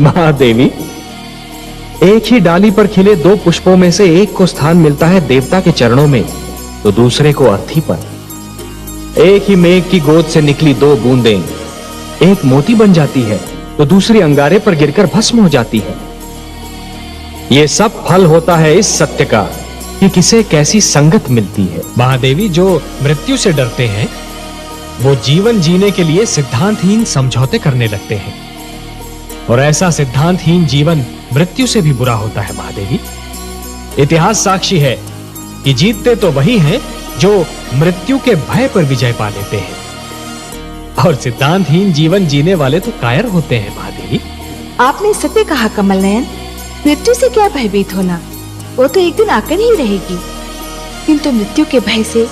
महादेवी, एक ही डाली पर खिले दो पुष्पों में से एक को स्थान मिलता है देवता के चरणों में, तो दूसरे को अर्थी पर। एक ही मेघ की गोद से निकली दो बूंदें, एक मोती बन जाती है तो दूसरी अंगारे पर गिरकर भस्म हो जाती है। यह सब फल होता है इस सत्य का कि किसे कैसी संगत मिलती है। महादेवी, जो मृत्यु से डरते हैं वो जीवन जीने के लिए सिद्धांतहीन समझौते करने लगते हैं, और ऐसा सिद्धांतहीन जीवन मृत्यु से भी बुरा होता है। महादेवी, इतिहास साक्षी है कि जीतते तो वही हैं जो मृत्यु के भय पर विजय पा लेते हैं, और सिद्धांतहीन जीवन जीने वाले तो कायर होते हैं। महादेवी, आपने सत्य कहा कमल नयन। मृत्यु से क्या भयभीत होना, वो तो एक दिन आकर ही रहेगी, किंतु मृत्यु के भय से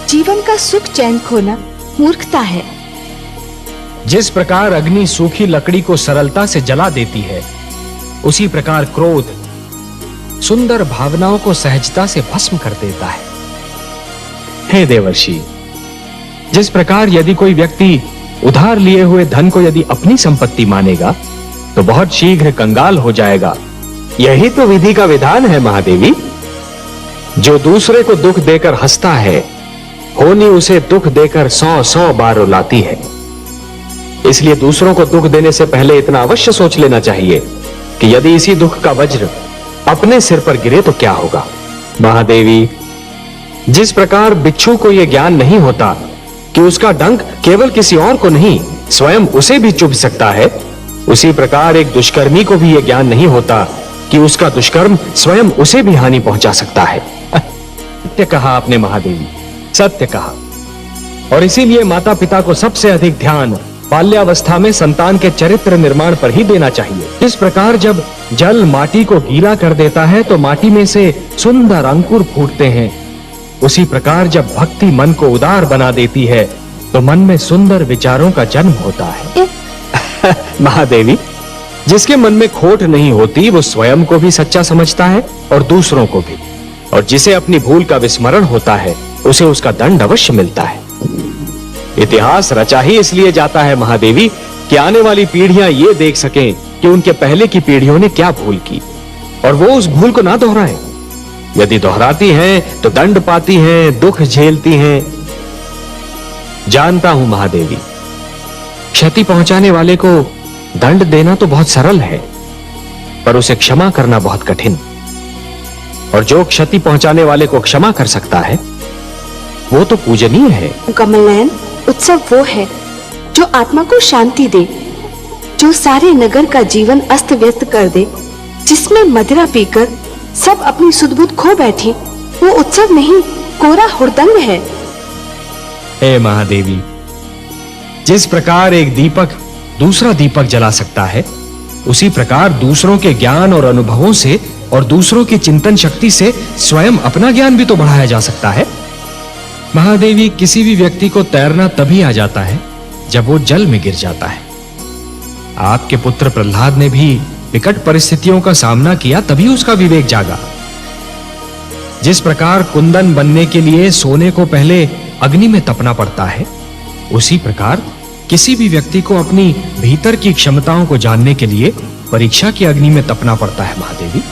जीवन का सुख चैन खोना मूर्खता है। जिस प्रकार अग्नि सूखी लकड़ी को सरलता से जला देती है, उसी प्रकार क्रोध सुंदर भावनाओं को सहजता से भस्म कर देता है। हे देवर्षि, जिस प्रकार यदि कोई व्यक्ति उधार लिए हुए धन को यदि अपनी संपत्ति मानेगा तो बहुत शीघ्र कंगाल हो जाएगा, यही तो विधि का विधान है। महादेवी, जो दूसरे को दुख देकर हंसता है, होनी उसे दुख देकर 100 बार रुलाती है। इसलिए दूसरों को दुख देने से पहले इतना अवश्य सोच लेना चाहिए कि यदि इसी दुख का वज्र अपने सिर पर गिरे तो क्या होगा। महादेवी, जिस प्रकार बिच्छू को यह ज्ञान नहीं होता कि उसका डंक केवल किसी और को नहीं स्वयं उसे भी चुभ सकता है, उसी प्रकार एक दुष्कर्मी को भी यह ज्ञान नहीं होता कि उसका दुष्कर्म स्वयं उसे भी हानि पहुंचा सकता है। सत्य कहा आपने महादेवी, सत्य कहा। और इसीलिए माता पिता को सबसे अधिक ध्यान बाल्यावस्था में संतान के चरित्र निर्माण पर ही देना चाहिए। इस प्रकार जब जल माटी को गीला कर देता है तो माटी में से सुंदर अंकुर फूटते हैं, उसी प्रकार जब भक्ति मन को उदार बना देती है तो मन में सुंदर विचारों का जन्म होता है। महादेवी, जिसके मन में खोट नहीं होती वो स्वयं को भी सच्चा समझता है और दूसरों को भी, और जिसे अपनी भूल का विस्मरण होता है उसे उसका दंड अवश्य मिलता है। इतिहास रचा ही इसलिए जाता है महादेवी कि आने वाली पीढ़ियां ये देख सकें कि उनके पहले की पीढ़ियों ने क्या भूल की और वो उस भूल को ना दोहराएं। यदि दोहराती हैं तो दंड पाती हैं, दुख झेलती हैं। जानता हूं महादेवी, क्षति पहुंचाने वाले को दंड देना तो बहुत सरल है, पर उसे क्षमा करना बहुत कठिन। और जो क्षति पहुंचाने वाले को क्षमा कर सकता है वो तो पूजनीय है। कमल नयन, उत्सव वो है जो आत्मा को शांति दे, जो सारे नगर का जीवन अस्त व्यस्त कर दे, जिसमें मदिरा पीकर सब अपनी सुध-बुध खो बैठे, वो उत्सव नहीं कोरा हुड़दंग है। हे महादेवी, जिस प्रकार एक दीपक दूसरा दीपक जला सकता है, उसी प्रकार दूसरों के ज्ञान और अनुभवों से और दूसरों की चिंतन शक्ति से स्वयं अपना ज्ञान भी तो बढ़ाया जा सकता है। महादेवी, किसी भी व्यक्ति को तैरना तभी आ जाता है जब वो जल में गिर जाता है। आपके पुत्र प्रहलाद ने भी विकट परिस्थितियों का सामना किया, तभी उसका विवेक जागा। जिस प्रकार कुंदन बनने के लिए सोने को पहले अग्नि में तपना पड़ता है, उसी प्रकार किसी भी व्यक्ति को अपनी भीतर की क्षमताओं को जानने के लिए परीक्षा की अग्नि में तपना पड़ता है। महादेवी,